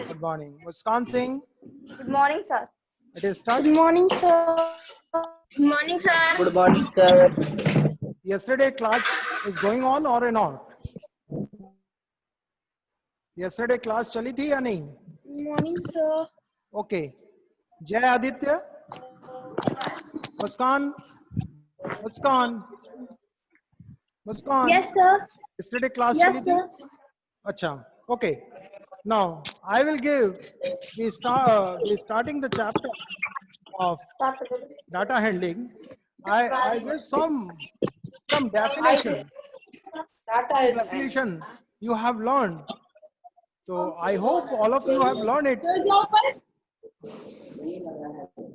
Good morning. Muskan Singh, Good morning, sir. it is start. Good morning, sir. Good morning, sir. Good morning, sir. Yesterday class is going on or not? Yesterday class चली थी या नहीं? Good morning, sir. Okay. जय Aditya. Muskan. Muskan. Muskan. Yes, sir. Yesterday class Yes, चली थी? sir. अच्छा. Okay. Now I will give the starting the chapter of data handling. I give some definition. Definition you have learned. So I hope all of you have learned it.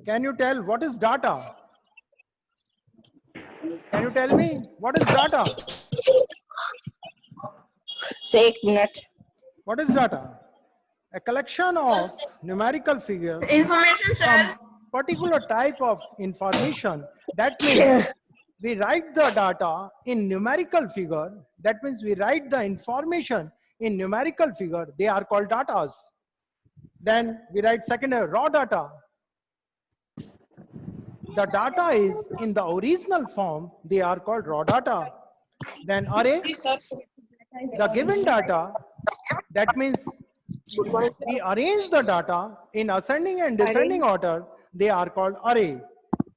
Can you tell what is data? Can you tell me what is data? Say 1 minute. What is data? A collection of numerical figures Information, from particular type of information. That means we write the data in numerical figure. That means we write the information in numerical figure. They are called datas. Then we write second raw data. The data is in the original form. They are called raw data. Then array, the given data. That means we arrange the data in ascending and descending order. They are called array.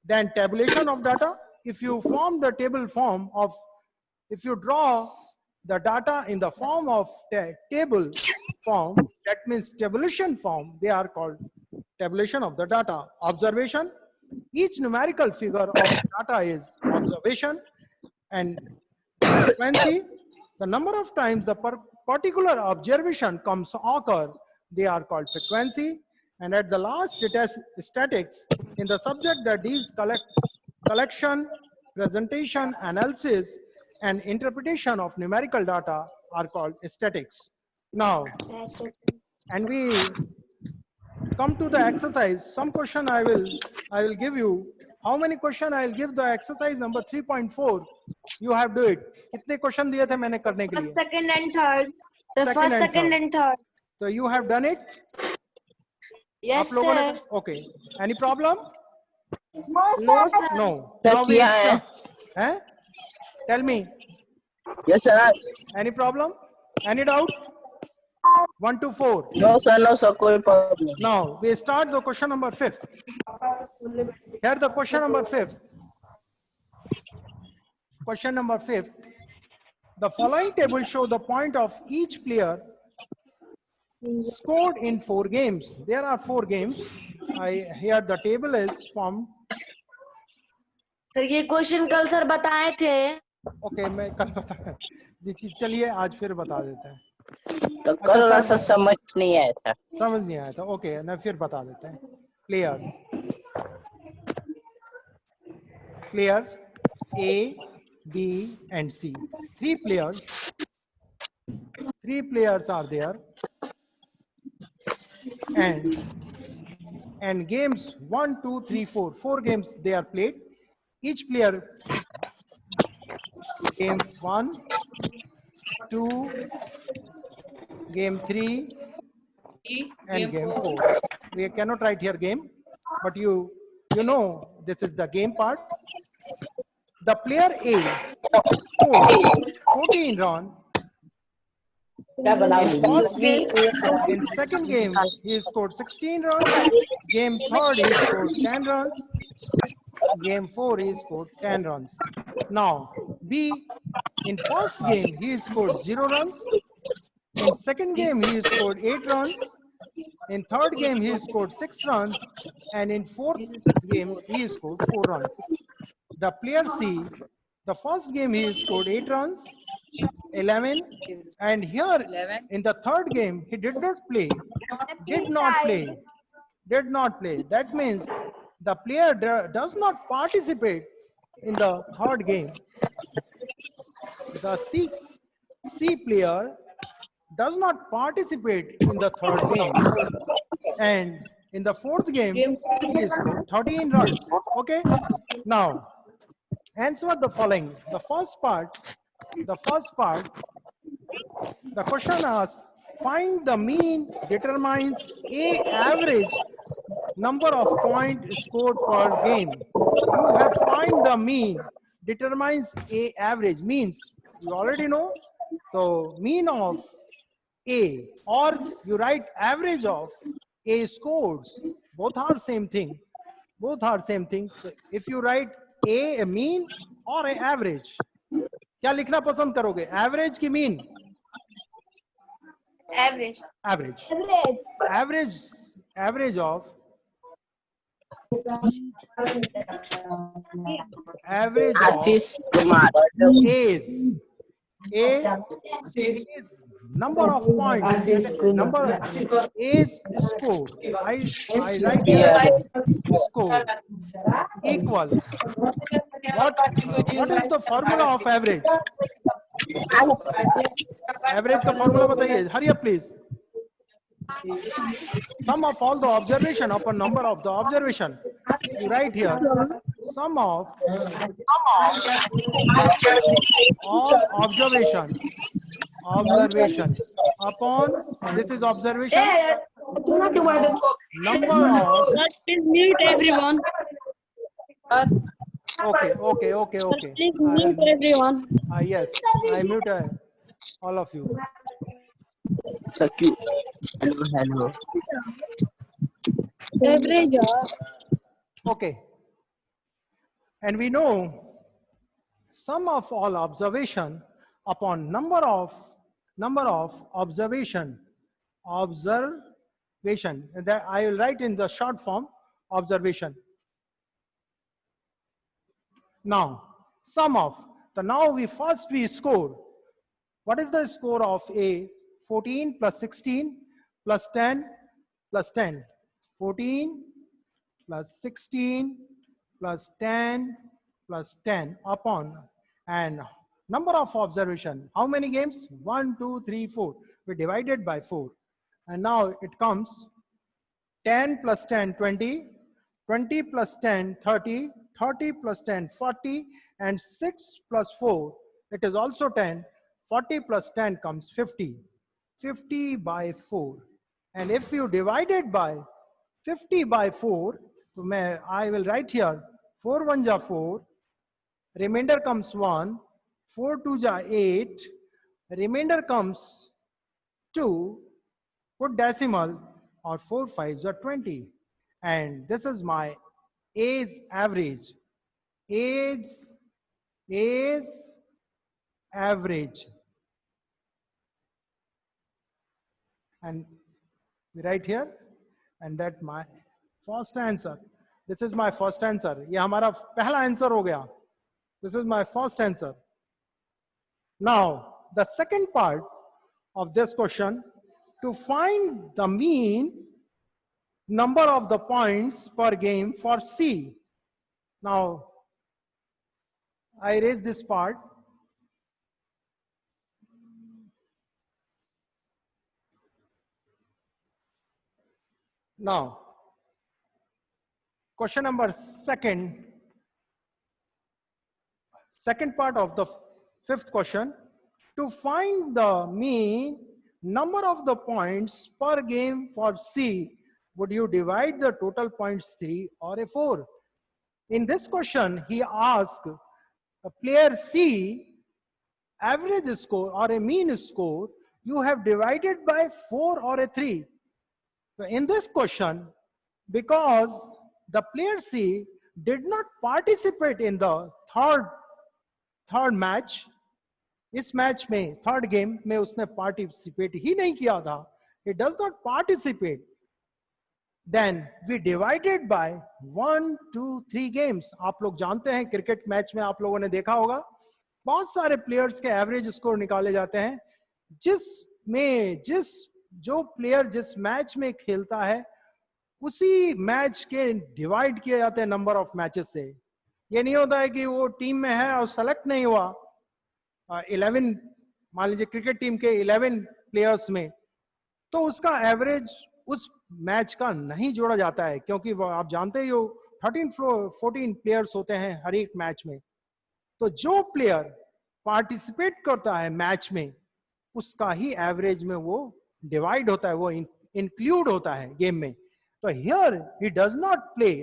Then tabulation of data. If you form the table form of, if you draw the data in the form of table form, that means tabulation form. They are called tabulation of the data. Observation. Each numerical figure of data is observation. And frequency, the number of times the particular observation comes occur, they are called frequency. And at the last, it has statics. In the subject that deals collection, presentation, analysis, and interpretation of numerical data are called statics. Now, and we come to the exercise. Some question I will give you. How many question I will give the exercise number 3.4? You have do it. कितने question दिए थे मैंने करने के लिए? second and third. The Second first, and second, third. and third. So you have done it? Yes, आप लोगों ने? sir. Okay. Any problem? No, sir. No. Sir, Now we किया है? start. Tell me. Yes, sir. Any problem? Any doubt? 1 to 4. No, sir, कोई problem नहीं. Now we start the question number 5th. Here the question number 5th. Question number 5th. The following table show the point of each player scored in 4 games. There are 4 games. Here the table is formed. Sir ये question कल sir बताए थे. Okay, मैं कल बता. चलिए आज फिर बता देते हैं. तो कल वैसा समझ नहीं आया था. समझ नहीं आया था. ओके, ना फिर बता देते हैं. Player A, B, and C. 3 players. 3 players are there. And games 1, 2, 3, 4. 4 games they are played. Each player game 1, 2, game 3, and game 4. We cannot write here game, but you know this is the game part. The player A scored 14 runs. In first game, in second game, he scored 16 runs. Game third, he scored 10 runs. Game 4, he scored 10 runs. Now, B, in first game, he scored 0 runs. In second game, he scored 8 runs. In third game, he scored 6 runs. And in fourth game, he scored 4 runs. The player C, the first game, he scored 8 runs. 11, and here 11. In the third game he did not play. That means the player does not participate in the third game. The C player does not participate in the third game, and in the fourth game he scored 13 runs. Okay, now answer the following. The first part, the question asks, find the mean determines a average number of points scored per game. You have find the mean determines a average, means you already know the mean of a, or you write average of a scores. Both are same thing. Both are same thing. So if you write a mean or a average, क्या लिखना पसंद करोगे? Average की mean? Average. Average. Average of Ashish Kumar. A's. A is number of points. Number A's score. I write here score equal. What is the formula of average? Average का formula बताइए. Hurry up please. Sum of all the observation upon number of the observation. You write here sum of all observation upon, this is observation, number of, Please mute everyone. okay. Please mute everyone. Yes, I mute all of you. So cute. Hello. Average of Okay, and we know sum of all observation upon number of observation, and that I will write in the short form observation. Now sum of, so now we score. What is the score of A? 14 plus 16 plus 10 plus 10. 14 plus 16 plus 10 plus 10 upon, and number of observation. How many games? 1, 2, 3, 4. We divided by 4. And now it comes 10 plus 10, 20. 20 plus 10, 30. 30 plus 10, 40. And 6 plus 4, it is also 10. 40 plus 10 comes 50. 50 by 4. And if you divide it by 50 by 4, so I will write here 4 1 ja 4, remainder comes 1, 4 2 ja 8, remainder comes 2, put decimal, or 4 5 ja 20. And this is my A's average. A's average. And we write here, and that my first answer. This is my first answer. ये हमारा पहला answer हो गया. This is my first answer. Now the second part of this question, to find the mean number of the points per game for C. Now I erase this part. Now, question number second part of the fifth question, to find the mean number of the points per game for C, would you divide the total points 3 or a 4? In this question, he asked a player C average score or a mean score, you have divided by 4 or a 3. So in this question, because the player C did not participate in the third match, इस match में third game में उसने participate ही नहीं किया था, it does not participate, then we divided by 1 2 3 games. आप लोग जानते हैं क्रिकेट मैच में आप लोगों ने देखा होगा बहुत सारे प्लेयर्स के एवरेज स्कोर निकाले जाते हैं, जो प्लेयर जिस मैच में खेलता है उसी मैच के डिवाइड किए जाते हैं नंबर ऑफ मैचेस से. ये नहीं होता है कि वो टीम में है और सेलेक्ट नहीं हुआ 11, मान लीजिए क्रिकेट टीम के 11 प्लेयर्स में, तो उसका एवरेज उस मैच का नहीं जोड़ा जाता है, क्योंकि वो आप जानते ही हो 13-14 प्लेयर्स होते हैं हर एक मैच में. तो जो प्लेयर पार्टिसिपेट करता है मैच में उसका ही एवरेज में वो डिवाइड होता है, वो इंक्लूड होता है गेम में. तो here he does not play,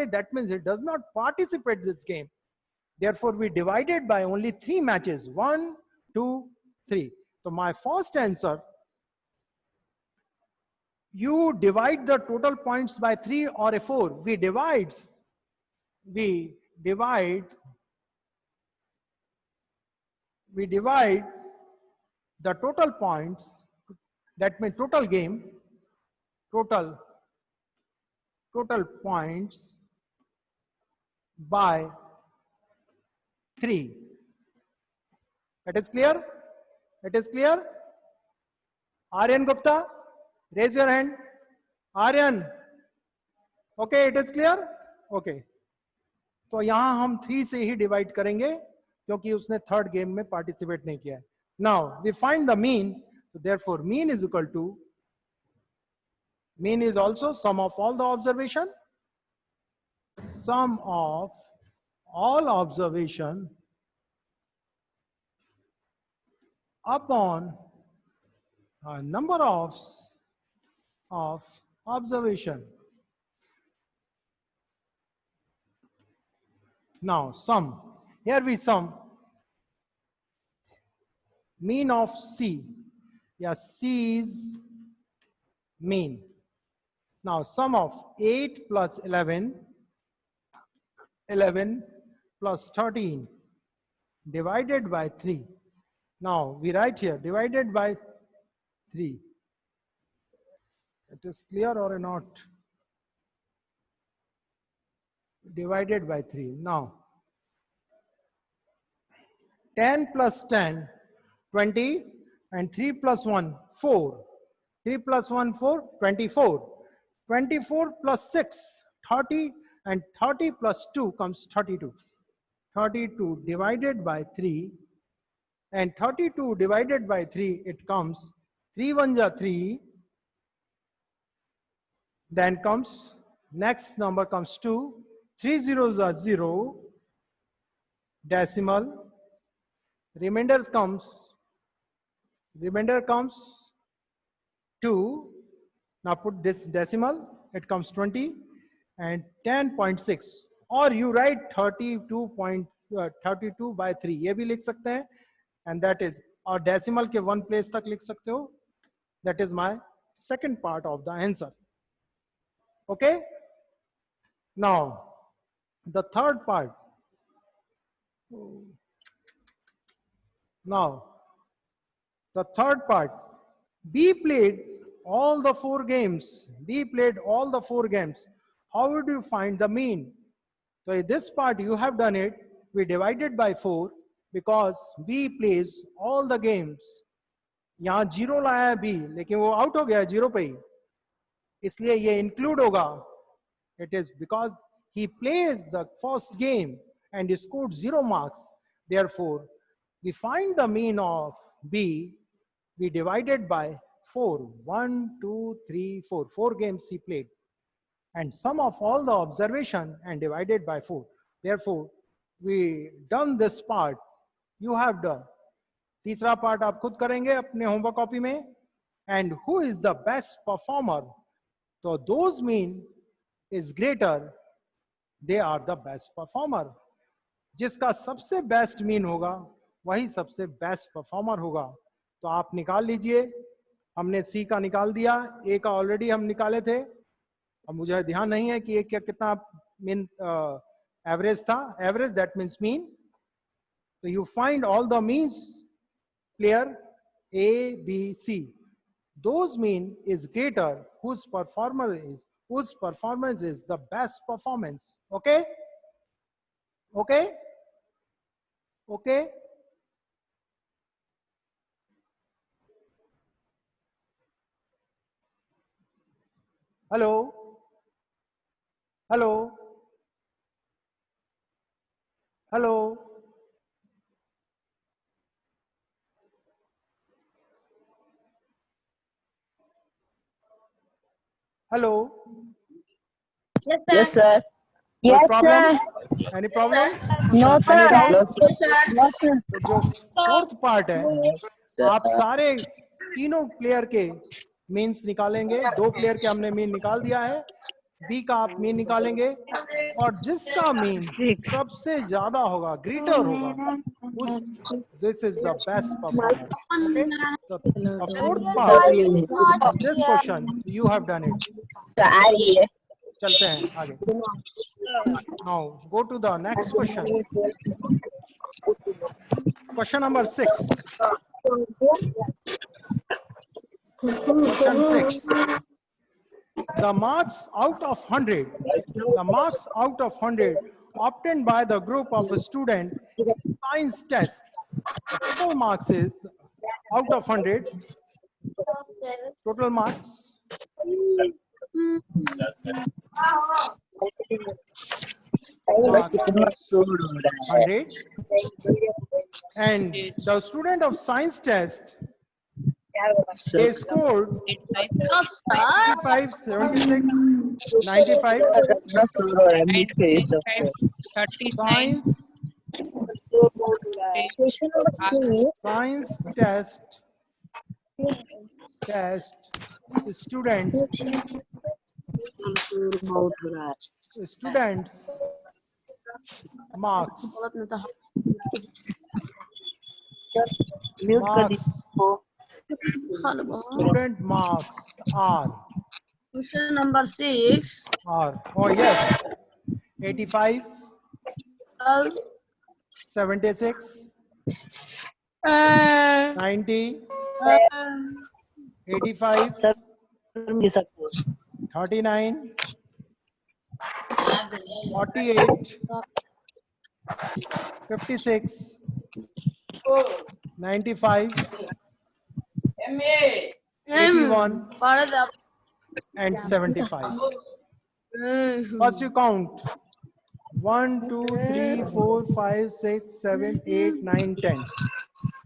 that means he does not participate this game. Therefore, we divided by only 3 matches. 1, 2, 3. So my first answer, you divide the total points by 3 or a 4. We divide the total points, that means total game, total points by 3. It is clear? It is clear? Aryan Gupta, raise your hand. Aryan, okay, it is clear? Okay. तो यहां हम 3 से ही divide करेंगे क्योंकि उसने third game में participate नहीं किया है. Now we find the mean. So therefore mean is equal to, mean is also sum of all the observation, sum of all observation upon number of observation. Now sum, here we sum mean of C. Yeah, C is mean. Now sum of 8 plus 11 plus 13 divided by 3. Now we write here divided by 3. It is clear or not? Divided by 3. Now 10 plus 10, 20, and 3 plus 1, 4. 3 plus 1, 4, 24. 24 plus 6, 30, and 30 plus 2 comes 32. 32 divided by 3, and 32 divided by 3, it comes 3 1 ja 3, then comes next number comes 2, 3 zeros are 0, decimal, remainder comes 2. Now put this decimal, it comes 20 and 10.6, or you write 32 by 3, ये भी लिख सकते हैं, and that is, और decimal के 1 place तक लिख सकते हो. That is my second part of the answer. Okay. Now the third part. Now the third part, B played all the 4 games. B played all the 4 games. How would you find the mean? So in this part you have done it. We divided by 4 because B plays all the games. यहाँ 0 लाया है B, लेकिन वो out हो गया 0 पे ही, इसलिए ये इंक्लूड होगा. It is because he plays the first game and he scored 0 marks. Therefore, we find the mean of B. We divided by 4. 1, 2, 3, 4. 4 games he played. And sum of all the observation and divided by 4. Therefore, we done this part. You have done. तीसरा part आप खुद करेंगे अपने homework copy में. And who is the best performer? So those mean is greater, they are the best performer. जिसका सबसे best mean होगा वही सबसे best performer होगा. तो आप निकाल लीजिए. हमने C का निकाल दिया, A का ऑलरेडी हम निकाले थे. अब मुझे ध्यान नहीं है कि ये क्या कितना मीन एवरेज था. Average that means mean. तो you find all the means clear. A, B, C. Those mean is greater whose performance is the best performance. Okay? Okay? Okay? Hello? Hello? Hello? Hello? Yes, sir. Yes, problem? Any problem? No, sir. Any doubt? No, sir. No, sir. तो जो fourth part है, Sir. आप सारे तीनों player के means निकालेंगे। 2 player के हमने मीन निकाल दिया है। बी का आप मीन निकालेंगे और जिसका मीन सबसे ज्यादा होगा, ग्रेटर होगा, उस this is the best performer. Okay, the fourth part of this question you have done it. चलते हैं आगे। Now go to the next question. Question number 6. Question 6. The marks out of 100, the marks out of 100 obtained by the group of a student science test. The total marks is out of 100. Total marks. Marks 100. And the student of science test, they scored 65, 76, 95. Science students marks student marks are Question number 6. oh yes, 85, 76, 90, 85, 39, 48, 56, 95, 81 and 75. First you count 1, 2, 3, 4, 5, 6, 7, 8, 9, 10.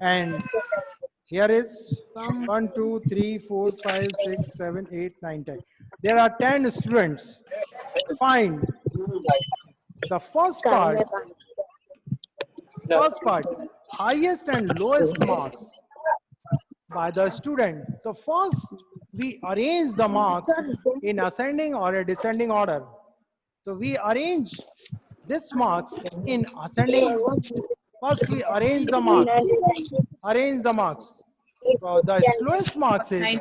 And here is 1, 2, 3, 4, 5, 6, 7, 8, 9, 10. There are 10 students. Find the first part, highest and lowest marks by the student. So first we arrange the marks in ascending or a descending order. So we arrange this marks in ascending. First we arrange the marks. So the slowest marks is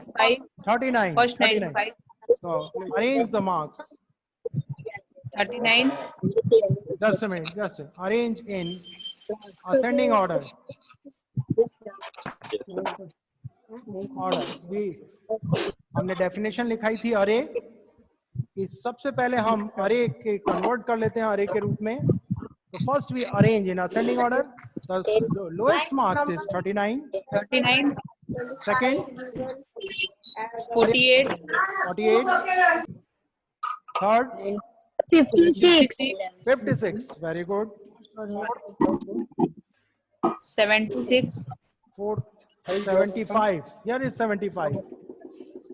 39. First 95. So arrange the marks. 39. Just a minute. Arrange in ascending order. हमने definition लिखाई थी अरे कि सबसे पहले हम अरे के कन्वर्ट कर लेते हैं अरे के रूप में. तो first we arrange in ascending order. The lowest marks is 39. 39. Second 48. 48. Third 56. Very good. 76. Fourth 75. Here is 75.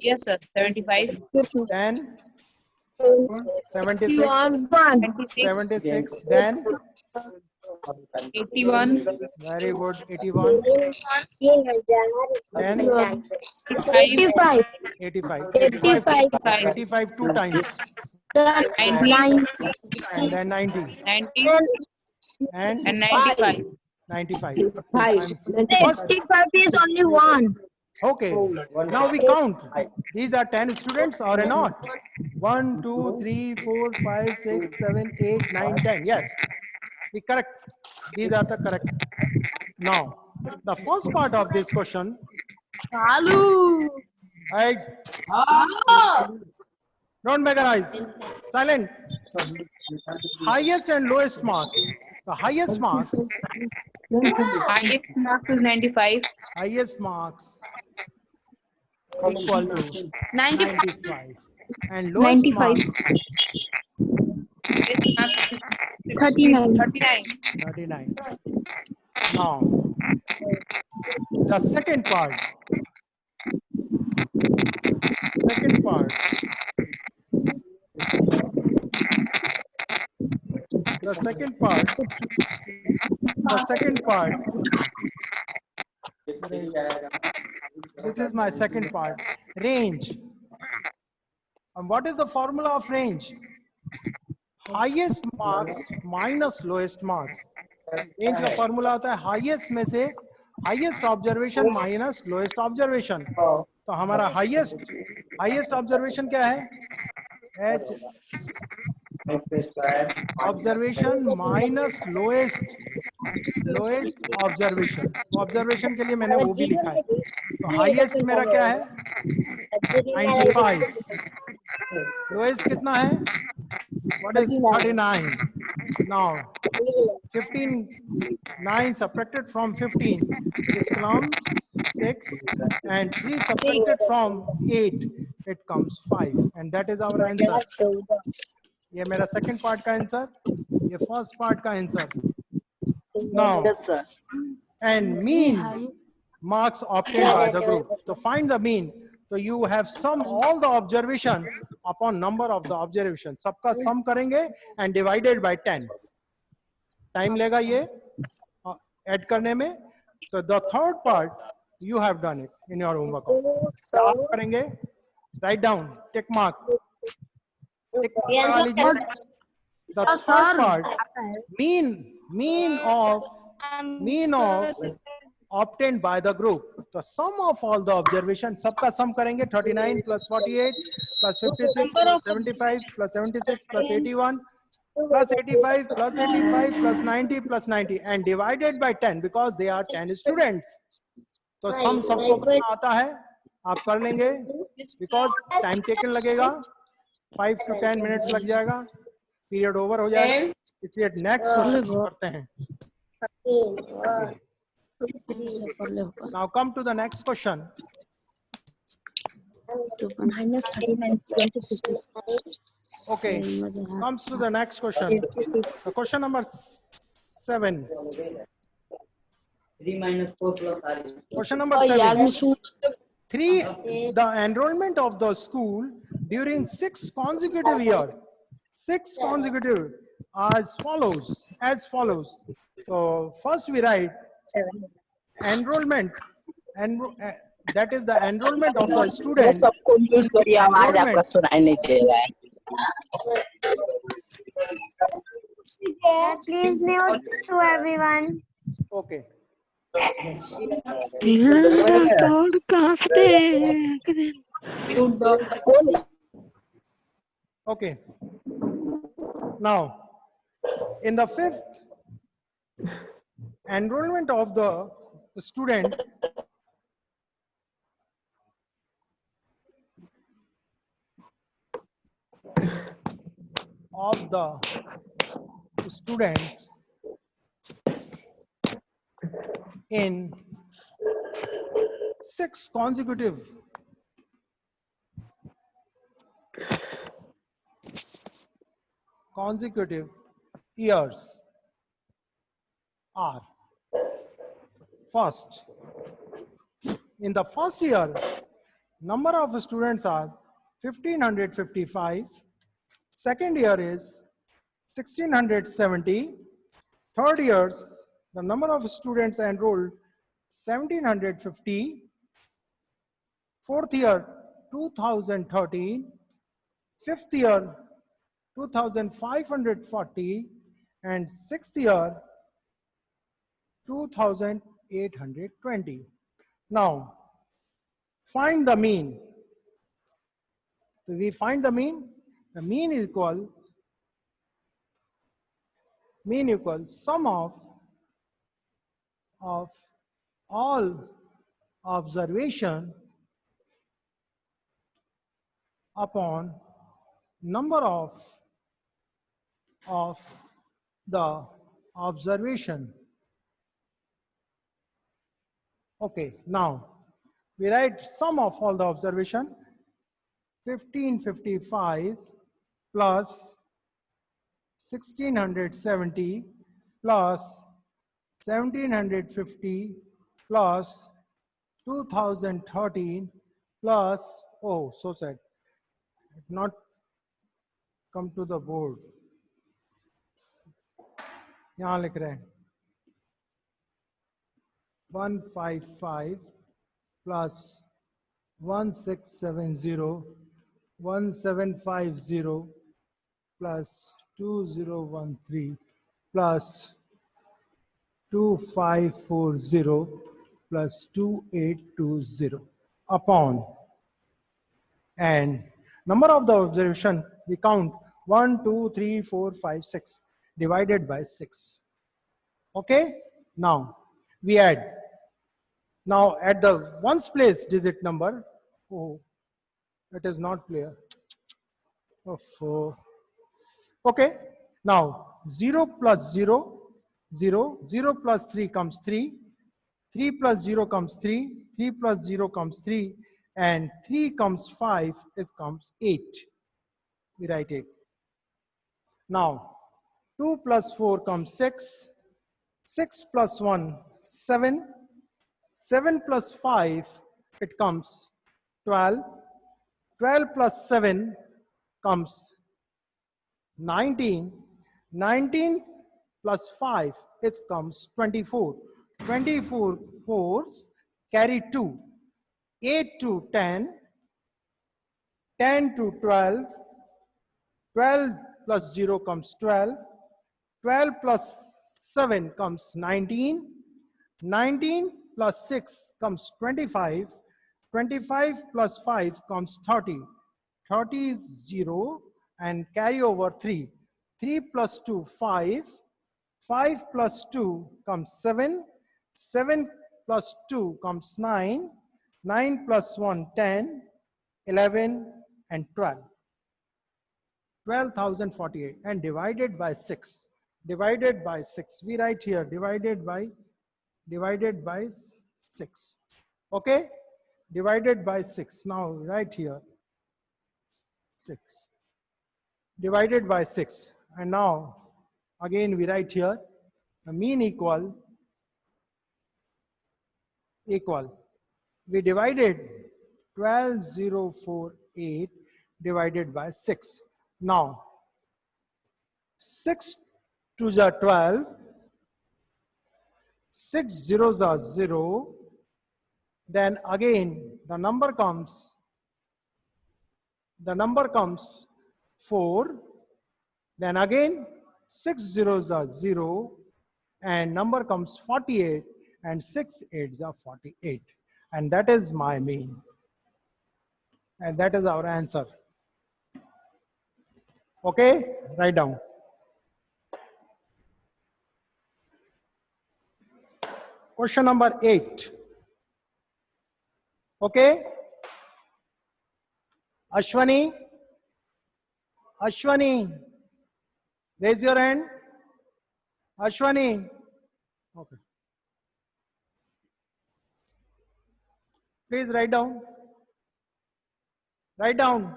Yes, sir. 75. Then 76. 76. Then 81. very good. 81. Then 85. 85 two times. 90. And then 90. 90. And And 95. 95. 85 is only one. Okay. Now we count. These are 10 students or not? 1, 2, 3, 4, 5, 6, 7, 8, 9, 10. Yes. We correct. These are the correct. Now, the first part of this question. Don't make a noise. Silent. Highest and lowest marks. The highest marks. Highest mark is 95. Highest marks equal to 95. And lowest 95. marks Highest mark is 39. 39. 39. Now, the second part. The second part This is my second part. Range. And what is the formula of range? Highest marks minus lowest marks. Range का formula होता है highest में से highest observation minus lowest observation. तो हमारा highest observation क्या है? H observation minus lowest observation. Observation के लिए मैंने वो भी लिखा है. तो highest मेरा क्या है? 95. Lowest कितना है? What is 39? Now 9 subtracted from 15 is comes 6, and 3 subtracted from 8 it comes 5, and that is our answer. ये मेरा second part का answer, ये first part का answer. Now Yes, sir. and mean marks obtained by the group. So find the mean. So you have sum all the observation upon number of the observation. सबका sum करेंगे and divided by 10. Time लेगा ये add करने में. So the third part you have done it in your homework. क्या करेंगे? Write down. Tick mark. Tick mark लगा लीजिए. The third part, mean of obtained by the group. The sum of all the observation, सबका sum करेंगे 39 plus 48 plus 56 plus 75 plus 76 plus 81 plus 85 plus 85 plus 90 plus 90 and divided by 10 because they are 10 students. तो sum सबको करना आता है, आप कर लेंगे because time taken लगेगा, 5 to 10 minutes लग जाएगा, period over हो जाएगा. इसलिए next question करते हैं. Now come to the next question. Minus 39 is 26. Okay, comes to the next question. So question number 7. 3 minus 4 plus R. Question number 7. 3. The enrollment of the school during 6 consecutive years. 6 consecutive as follows. So first we write enrollment, and that is the enrollment of the student. सबको mute करिए, आवाज आपका सुनाई नहीं दे रहा है. Please mute to everyone. Okay. Okay. Now, in the 5th, enrollment of the student in 6 consecutive years are: first, in the first year, number of students are 1555. Second year is 1670. Third year, the number of students enrolled 1750. Fourth year 2013. Fifth year 2540, and sixth year 2820. Now find the mean. So we find the mean. The mean equal sum of all observation upon number of the observation. Okay, now we write sum of all the observation. 1555 plus 1670 plus 1750 plus 2013 plus, oh, so sad, not come to the board. यहाँ लिख रहे हैं 155 plus 1670 1750 plus 2013 plus 2540 plus 2820 upon, and number of the observation we count 1 2 3 4 5 6 divided by 6. Okay, now we add. Now at the ones place digit number, oh, it is not clear. Oh, okay, now 0 plus 0, 0, 0 plus 3 comes 3, 3 plus 0 comes 3, 3 plus 0 comes 3, and 3 comes 5, it comes 8. We write 8. Now 2 plus 4 comes 6, 6 plus 1, 7, 7 plus 5, it comes 12, 12 plus 7 comes 19, 19 plus 5, it comes 24. 24 fours carry 2, 8 to 10, 10 to 12, 12 plus 0 comes 12, 12 plus 7 comes 19, 19 plus 6 comes 25, 25 plus 5 comes 30, 30 is 0 and carry over 3, 3 plus 2 5, 5 plus 2 comes 7, 7 plus 2 comes 9, 9 plus 1 10, 11 and 12. 12,048 and divided by 6. Divided by 6. We write here divided by 6. Okay? Divided by 6. Now write here 6. Divided by 6. And now again we write here the mean equal. We divided 12,048 divided by 6. Now 6 to the 12, 6 zeros are 0, then again the number comes 4, then again 6 zeros are 0 and number comes 48 and 6 eights are 48, and that is my mean, and that is our answer. Okay, write down. Question number 8. Okay, Ashwani, raise your hand. Ashwani, okay. Please write down. Write down.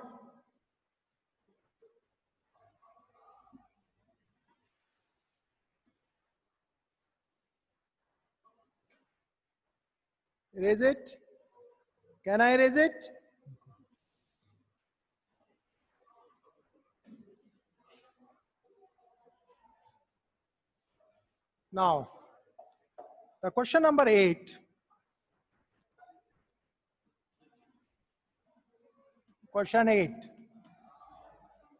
Erase it. Can I erase it? Now, the question number 8. Question 8.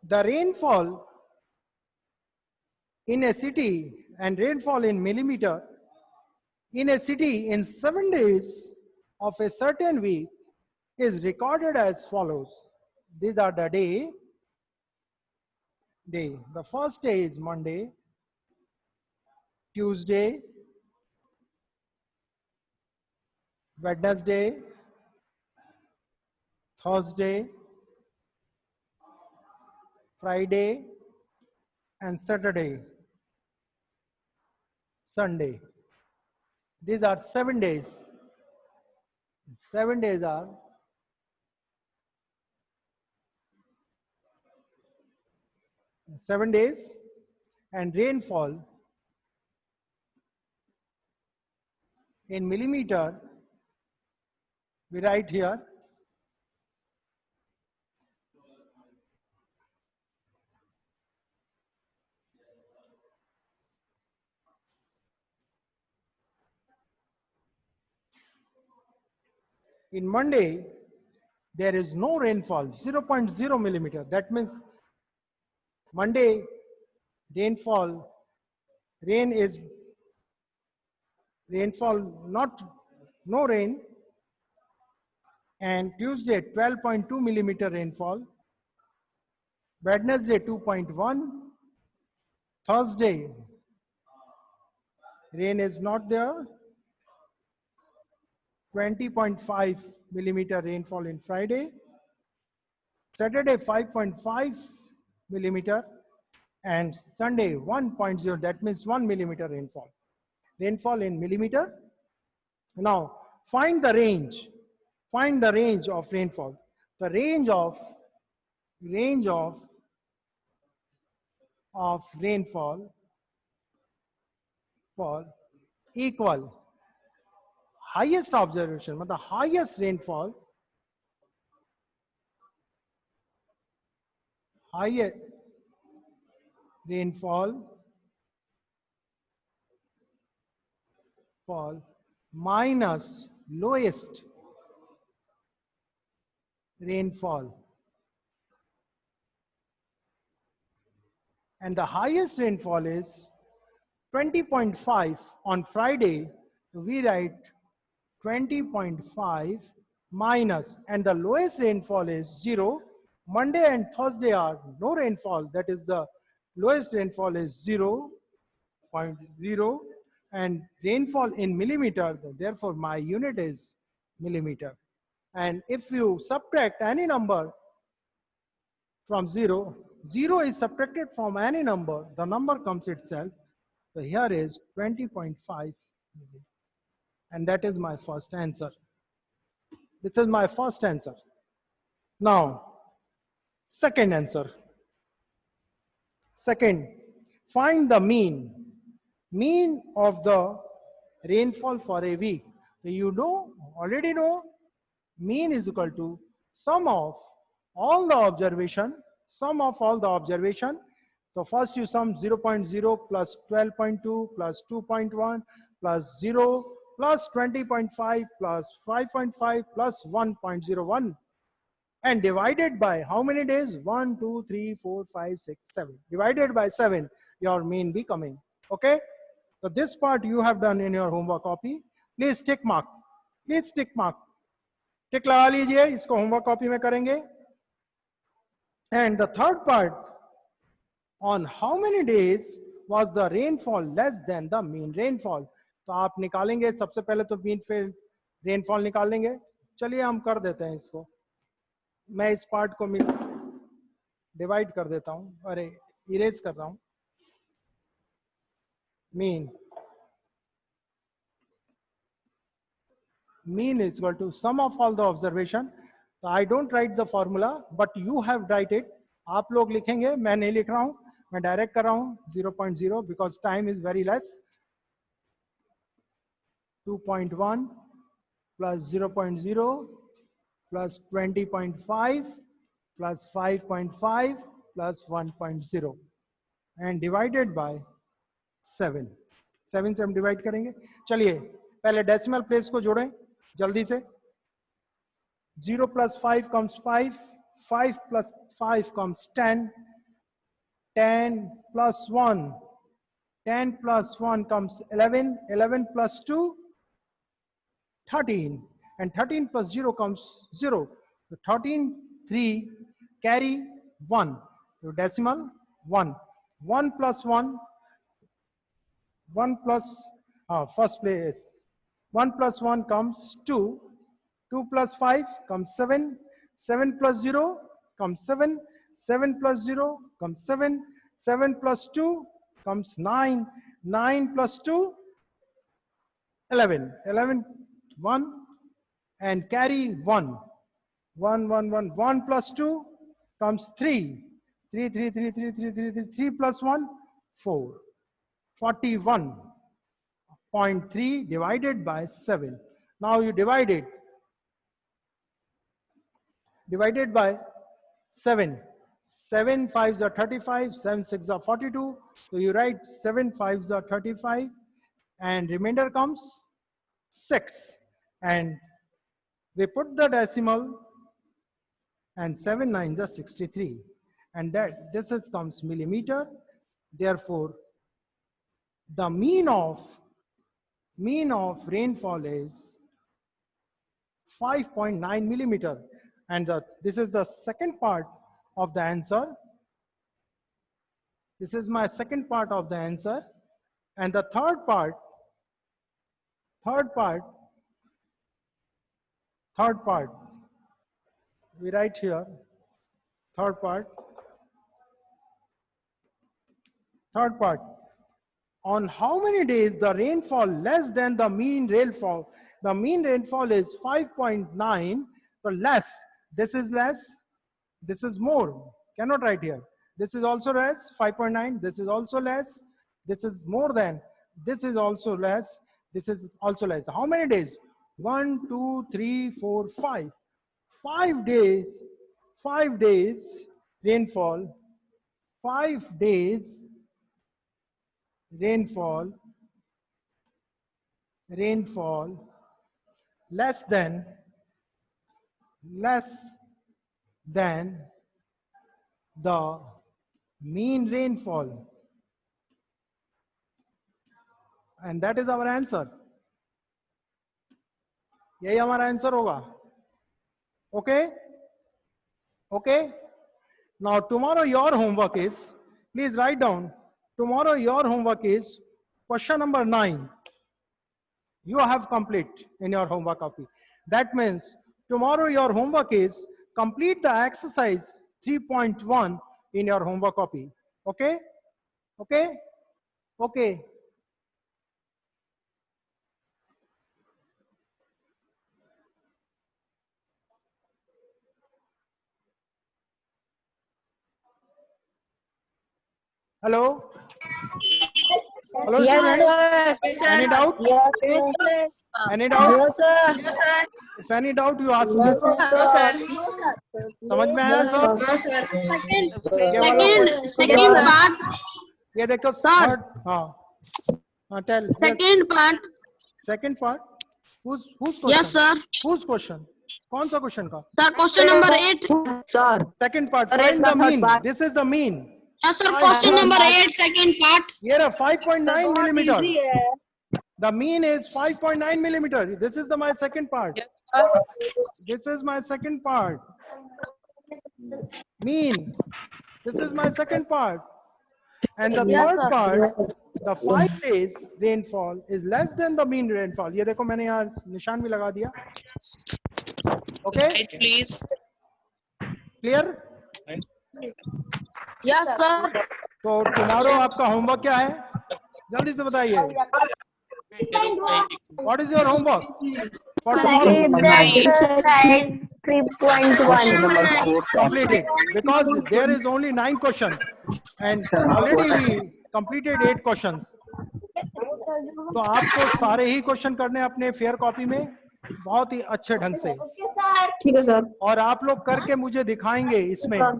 The rainfall in a city and rainfall in millimeter in a city in 7 days of a certain week is recorded as follows. These are the day. The first day is Monday, Tuesday, Wednesday, Thursday, Friday, and Saturday, Sunday. These are 7 days. 7 days are and rainfall in millimeter, we write here. In Monday, there is no rainfall, 0.0 millimeter. That means Monday rainfall, rainfall no rain, and Tuesday 12.2 millimeter rainfall, Wednesday 2.1, Thursday rain is not there, 20.5 millimeter rainfall in Friday, Saturday 5.5 millimeter, and Sunday 1.0, that means 1 millimeter rainfall. Rainfall in millimeter. Now find the range of rainfall. The range of rainfall equal highest observation, the highest rainfall, minus lowest rainfall. And the highest rainfall is 20.5 on Friday. So we write 20.5 minus, and the lowest rainfall is 0. Monday and Thursday are no rainfall. That is, the lowest rainfall is 0.0, and rainfall in millimeter. Therefore, my unit is millimeter. And if you subtract any number from 0, 0 is subtracted from any number, the number comes itself. So here is 20.5, and that is my first answer. This is my first answer. Now, second answer. Second, find the mean of the rainfall for a week. So you already know, mean is equal to sum of all the observation. So first you sum 0.0 plus 12.2 plus 2.1 plus 0 plus 20.5 plus 5.5 plus 1.01, and divided by how many days? 1, 2, 3, 4, 5, 6, 7. Divided by 7, your mean be coming. Okay? So this part you have done in your homework copy. Please tick mark. Please tick mark. टिक लगा लीजिए, इसको homework copy में करेंगे. And the third part, on how many days was the rainfall less than the mean rainfall? तो आप निकालेंगे, सबसे पहले तो mean rainfall निकाल लेंगे. चलिए हम कर देते हैं इसको. मैं इस पार्ट को डिवाइड कर देता हूं, अरे इरेज कर रहा हूं. mean is equal to sum of all the observation. So I don't write the formula, but you have write it. आप लोग लिखेंगे, मैं नहीं लिख रहा हूं, मैं डायरेक्ट कर रहा हूं 0.0 because time is very less. 2.1 plus 0.0 plus 20.5 plus 5.5 plus 1.0 and divided by 7. 7 से हम डिवाइड करेंगे. चलिए पहले डेसिमल प्लेस को जोड़ें जल्दी से. 0 plus 5 comes 5, 5 plus 5 comes 10, 10 plus 1, 10 plus 1 comes 11, 11 plus 2, 13, and 13 plus 0 comes 0. So 13, 3, carry 1. So decimal 1. 1 plus 1, 1 plus, first place, 1 plus 1 comes 2, 2 plus 5 comes 7, 7 plus 0 comes 7, 7 plus 0 comes 7, 7 plus 2 comes 9, 9 plus 2, 11, 11, 1, and carry 1, 1, 1, 1, 1 plus 2 comes 3, 3, 3, 3, 3, 3, 3, 3, 3 plus 1, 4, 41.3 divided by 7. Now you divide it. Divided by 7. 7 5s are 35, 7 6s are 42. So you write 7 5s are 35 and remainder comes 6. And we put the decimal and 7 9s are 63, and that this is comes millimeter. Therefore, the mean of rainfall is 5.9 millimeter, and this is the second part of the answer. This is my second part of the answer, and the third part, we write here, third part, on how many days the rainfall less than the mean rainfall. The mean rainfall is 5.9, so less, this is less, this is more, cannot write here. This is also less, 5.9, this is also less, this is more than, this is also less, this is also less. How many days? 1, 2, 3, 4, 5. 5 days rainfall, 5 days rainfall less than the mean rainfall, and that is our answer. यही हमारा answer होगा. Okay, now tomorrow your homework is, please write down, tomorrow your homework is question number 9. You have complete in your homework copy. That means tomorrow your homework is complete the exercise 3.1 in your homework copy. Okay. Hello. Hello, Yes, students. sir. Any doubt? Yes, Any doubt? no, sir. If any doubt, you ask me. No, sir. समझ में आया Yes, सब? sir. Sir. ये वाला Second part. ये देखो Sir. third, हाँ, tell. Second part. Second part. Whose question? Yes, sir. Whose question? कौन सा question का? Sir, question number 8. Sir, Second part. Correct, Find the third mean. part. This is the mean. Yes, sir. Question number 8, second part. ये रहा 5.9 millimeter. The mean is 5.9 millimeter. This is my second part. This is my second part. Mean. This is my second part. And the Yes, third sir. part, the 5 days rainfall is less than the mean rainfall. ये देखो मैंने यहाँ निशान भी लगा दिया. Okay? Right, please. Clear? Yes, sir. तो tomorrow आपका homework क्या है? जल्दी से बताइए. What is your homework for tomorrow? Exercise 3.1. Complete it, because there is only 9 questions and already we completed 8 questions. तो आपको सारे ही क्वेश्चन करने अपने फेयर कॉपी में बहुत ही अच्छे ढंग से. ठीक है सर. और आप लोग करके मुझे दिखाएंगे इसमें आप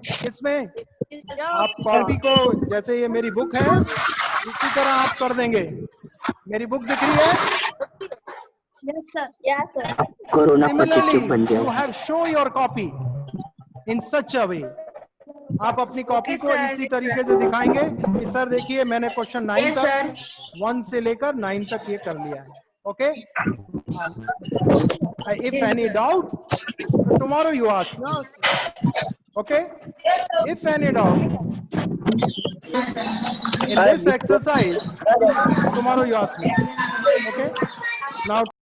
कॉपी को, जैसे ये मेरी बुक है इसी तरह आप कर देंगे. मेरी बुक दिख रही है? Yes, sir. Corona positive Similarly, बन you जाओ. have show your copy in such a way. आप अपनी कॉपी को इसी तरीके से दिखाएंगे कि सर देखिए मैंने क्वेश्चन 9 तक 1 से लेकर 9 तक ये कर लिया है. Okay. If any doubt, tomorrow you ask. Okay. If any doubt in this exercise, tomorrow you ask me. Okay. Now